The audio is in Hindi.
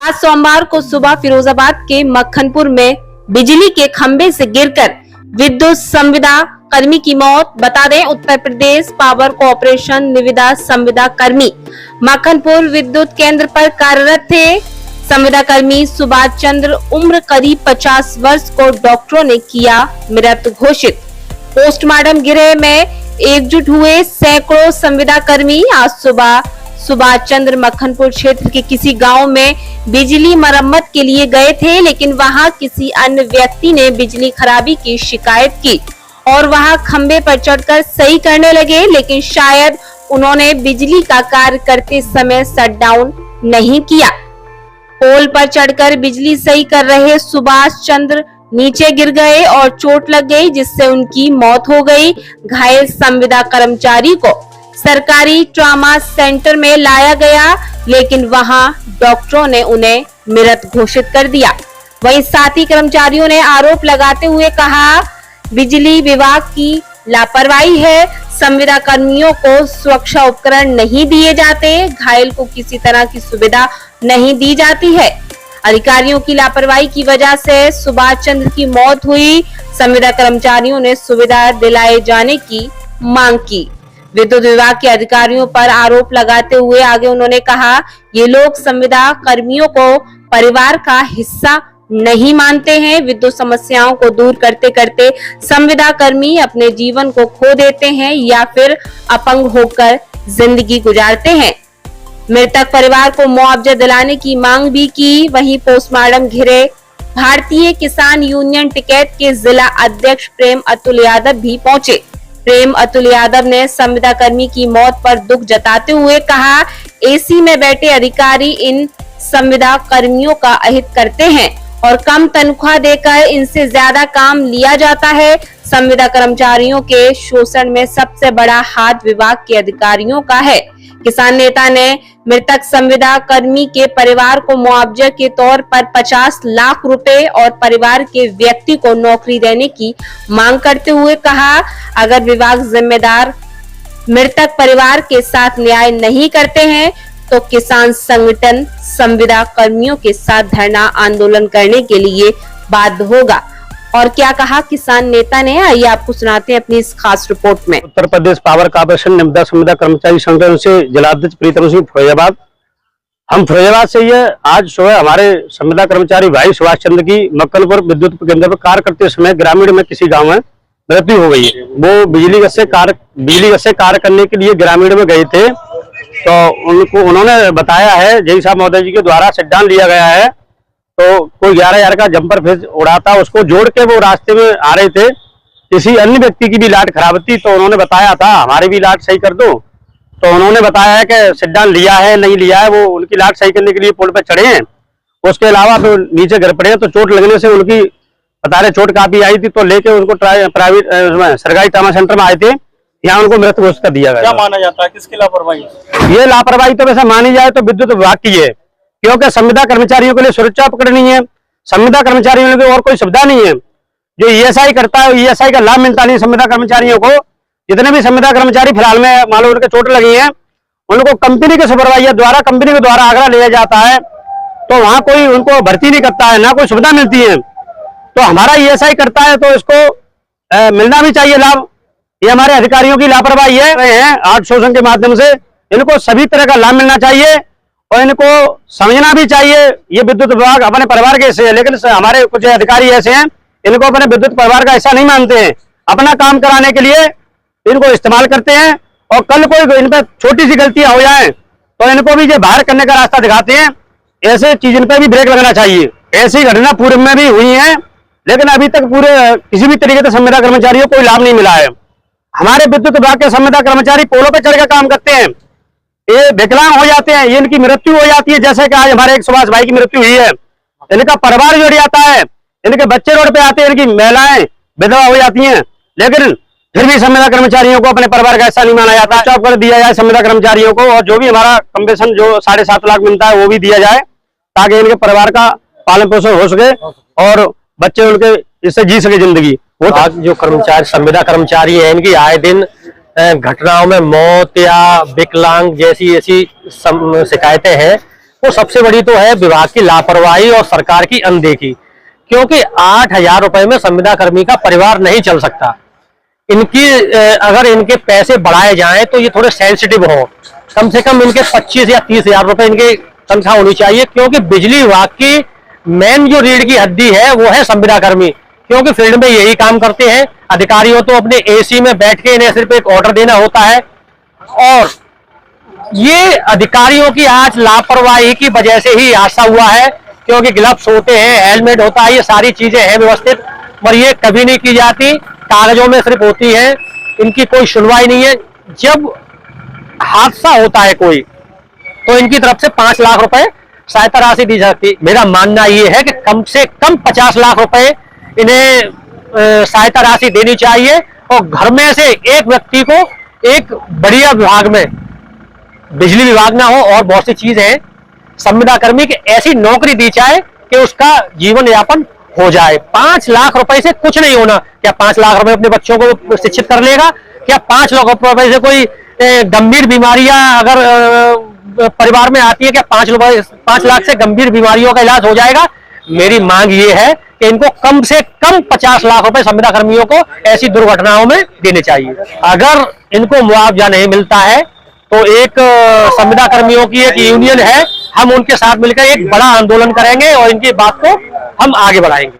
आज सोमवार को सुबह फिरोजाबाद के मक्खनपुर में बिजली के खंभे से गिरकर विद्युत संविदा कर्मी की मौत। बता दें, उत्तर प्रदेश पावर कॉर्पोरेशन निविदा संविदा कर्मी मक्खनपुर विद्युत केंद्र पर कार्यरत थे। संविदा कर्मी सुभाष चंद्र उम्र करीब 50 वर्ष को डॉक्टरों ने किया मृत घोषित। पोस्टमार्टम गृह में एकजुट हुए सैकड़ों संविदा कर्मी आज सुबह सुभाष चंद्र मक्खनपुर क्षेत्र के किसी गांव में बिजली मरम्मत के लिए गए थे, लेकिन वहां किसी अन्य व्यक्ति ने बिजली खराबी की शिकायत की और वहां खंबे पर चढ़कर सही करने लगे, लेकिन शायद उन्होंने बिजली का कार्य करते समय शट डाउन नहीं किया। पोल पर चढ़कर बिजली सही कर रहे सुभाष चंद्र नीचे गिर गए और चोट लग गई, जिससे उनकी मौत हो गई। घायल संविदा कर्मचारी को सरकारी ट्रॉमा सेंटर में लाया गया, लेकिन वहां डॉक्टरों ने उन्हें मृत घोषित कर दिया। वहीं साथी कर्मचारियों ने आरोप लगाते हुए कहा, बिजली विभाग की लापरवाही है, संविदा कर्मियों को सुरक्षा उपकरण नहीं दिए जाते, घायल को किसी तरह की सुविधा नहीं दी जाती है। अधिकारियों की लापरवाही की वजह से सुभाष चंद्र की मौत हुई। संविदा कर्मचारियों ने सुविधा दिलाए जाने की मांग की। विद्युत विभाग के अधिकारियों पर आरोप लगाते हुए आगे उन्होंने कहा, ये लोग संविदा कर्मियों को परिवार का हिस्सा नहीं मानते हैं। विद्युत समस्याओं को दूर करते करते संविदा कर्मी अपने जीवन को खो देते हैं या फिर अपंग होकर जिंदगी गुजारते हैं। मृतक परिवार को मुआवजा दिलाने की मांग भी की। वहीं पोस्टमार्टम गृह भारतीय किसान यूनियन टिकैत के जिला अध्यक्ष प्रेम अतुल यादव भी पहुंचे। प्रेम अतुल यादव ने संविदा कर्मी की मौत पर दुख जताते हुए कहा, एसी में बैठे अधिकारी इन संविदा कर्मियों का अहित करते हैं और कम तनख्वाह देकर इनसे ज्यादा काम लिया जाता है। संविदा कर्मचारियों के शोषण में सबसे बड़ा हाथ विभाग के अधिकारियों का है। किसान नेता ने मृतक संविदा कर्मी के परिवार को मुआवजे के तौर पर 50 लाख रुपए और परिवार के व्यक्ति को नौकरी देने की मांग करते हुए कहा, अगर विभाग जिम्मेदार मृतक परिवार के साथ न्याय नहीं करते हैं तो किसान संगठन संविदा कर्मियों के साथ धरना आंदोलन करने के लिए बाध्य होगा। और क्या कहा किसान नेता ने, आइए आपको सुनाते हैं अपनी इस खास रिपोर्ट में। उत्तर प्रदेश पावर कॉर्पोरेशन निविदा संविदा कर्मचारी संगठन से जिलाध्यक्ष प्रीतम सिंह फिरोजाबाद। हम फिरोजाबाद से ये आज सुबह हमारे संविदा कर्मचारी भाई सुभाष चंद्र की मक्खनपुर विद्युत केंद्र पर कार्य करते समय ग्रामीण में किसी गाँव में मृत्यु हो गई है। वो बिजली गज से कार्य करने के लिए ग्रामीण में गए थे, तो उन्होंने बताया है जय साहब महोदय जी के द्वारा शट डाउन लिया गया है। तो कोई 11,000 का जंपर फेज उड़ा था, उसको जोड़ के वो रास्ते में आ रहे थे। किसी अन्य व्यक्ति की भी लाइट खराब थी, तो उन्होंने बताया था हमारी भी लाइट सही कर दो। तो उन्होंने बताया है कि शट डाउन लिया है नहीं लिया है, वो उनकी लाइट सही करने के लिए पोल पर चढ़े हैं। उसके अलावा तो नीचे गिर पड़े हैं, तो चोट लगने से उनकी बता रहे चोट काफी आई थी, तो लेके उनको प्राइवेट सरकारी ट्रॉमा सेंटर में आए थे। यहाँ उनको मृत घोषित कर दिया गया। क्या माना जाता है, किसकी लापरवाही? ये लापरवाही तो वैसे मानी जाए तो विद्युत विभाग की है, क्योंकि संविदा कर्मचारियों के लिए सुरक्षा उपकरण नहीं है, संविदा कर्मचारियों के लिए और कोई सुविधा नहीं है। जो ईएसआई करता है, ईएसआई का लाभ मिलता नहीं संविदा कर्मचारियों को। जितने भी संविदा कर्मचारी फिलहाल में मान लो उनके चोट लगी है, उनको कंपनी के सुपरवाइजर द्वारा कंपनी के द्वारा आगरा लिया जाता है, तो वहां कोई उनको भर्ती नहीं करता है, ना कोई सुविधा मिलती है। तो हमारा ईएसआई करता है तो इसको मिलना भी चाहिए लाभ। ये हमारे अधिकारियों की लापरवाही है। आउटसोर्सिंग के माध्यम से इनको सभी तरह का लाभ मिलना चाहिए और इनको समझना भी चाहिए। ये विद्युत विभाग अपने परिवार के हिस्से है, लेकिन हमारे कुछ अधिकारी ऐसे हैं, इनको अपने विद्युत परिवार का हिस्सा नहीं मानते हैं। अपना काम कराने के लिए इनको इस्तेमाल करते हैं और कल कोई इन पर छोटी सी गलतियां हो जाए तो इनको भी ये बाहर करने का रास्ता दिखाते हैं। ऐसे चीज इन पर भी ब्रेक लगना चाहिए। ऐसी घटना पूर्व में भी हुई है, लेकिन अभी तक पूरे किसी भी तरीके से संविदा कर्मचारियों को कोई लाभ नहीं मिला है। हमारे विद्युत विभाग के संविदा कर्मचारी पोलों पर चढ़कर काम करते हैं, ये विकलांग हो जाते हैं, ये इनकी मृत्यु हो जाती है। जैसे कि आज हमारे एक सुभाष भाई की मृत्यु हुई है, इनका परिवार जुड़ जाता है, इनके बच्चे रोड पे आते हैं, इनकी महिलाएं विधवा हो जाती हैं, लेकिन फिर भी संविदा कर्मचारियों को अपने परिवार का हिस्सा नहीं माना जाता। चौक कर दिया जाए संविदा कर्मचारियों को, और जो भी हमारा कम्पेशन जो 7.5 लाख मिलता है वो भी दिया जाए, ताकि इनके परिवार का पालन पोषण हो सके और बच्चे उनके इससे जी सके जिंदगी। वो आज जो कर्मचारी संविदा कर्मचारी है, इनकी आए दिन घटनाओं में मौत या विकलांग जैसी ऐसी शिकायतें हैं। वो सबसे बड़ी तो है विभाग की लापरवाही और सरकार की अनदेखी। क्योंकि 8,000 रुपए में संविदा कर्मी का परिवार नहीं चल सकता। इनकी अगर इनके पैसे बढ़ाए जाएं तो ये थोड़े सेंसिटिव हो, कम से कम इनके 25 या 30,000 रुपए इनके तनख्वाह होनी चाहिए। क्योंकि बिजली विभाग की मेन जो रीढ़ की हड्डी है वो है संविदा कर्मी, क्योंकि फील्ड में यही काम करते हैं। अधिकारियों तो अपने एसी में बैठ के इन्हें सिर्फ एक ऑर्डर देना होता है, और ये अधिकारियों की आज लापरवाही की वजह से ही हादसा हुआ है। क्योंकि ग्लव्स होते हैं, हेलमेट होता है, ये सारी चीजें हैं व्यवस्थित, पर ये कभी नहीं की जाती, कागजों में सिर्फ होती है, इनकी कोई सुनवाई नहीं है। जब हादसा होता है कोई तो इनकी तरफ से 5 लाख रुपए सहायता राशि दी जाती। मेरा मानना ये है कि कम से कम 50 लाख रुपए इन्हें सहायता राशि देनी चाहिए, और घर में से एक व्यक्ति को एक बढ़िया विभाग में, बिजली विभाग ना हो और बहुत सी चीजें हैं, संविदा कर्मी की ऐसी नौकरी दी जाए कि उसका जीवन यापन हो जाए। 5 लाख रुपए से कुछ नहीं होना। क्या 5 लाख रुपए अपने बच्चों को शिक्षित कर लेगा? क्या 5 लाख रुपए से कोई गंभीर बीमारियां अगर परिवार में आती है, क्या 5 लाख से गंभीर बीमारियों का इलाज हो जाएगा? मेरी मांग ये है कि इनको कम से कम 50 लाख रुपए संविदा कर्मियों को ऐसी दुर्घटनाओं में देने चाहिए। अगर इनको मुआवजा नहीं मिलता है तो एक संविदा कर्मियों की एक यूनियन है, हम उनके साथ मिलकर एक बड़ा आंदोलन करेंगे और इनकी बात को हम आगे बढ़ाएंगे।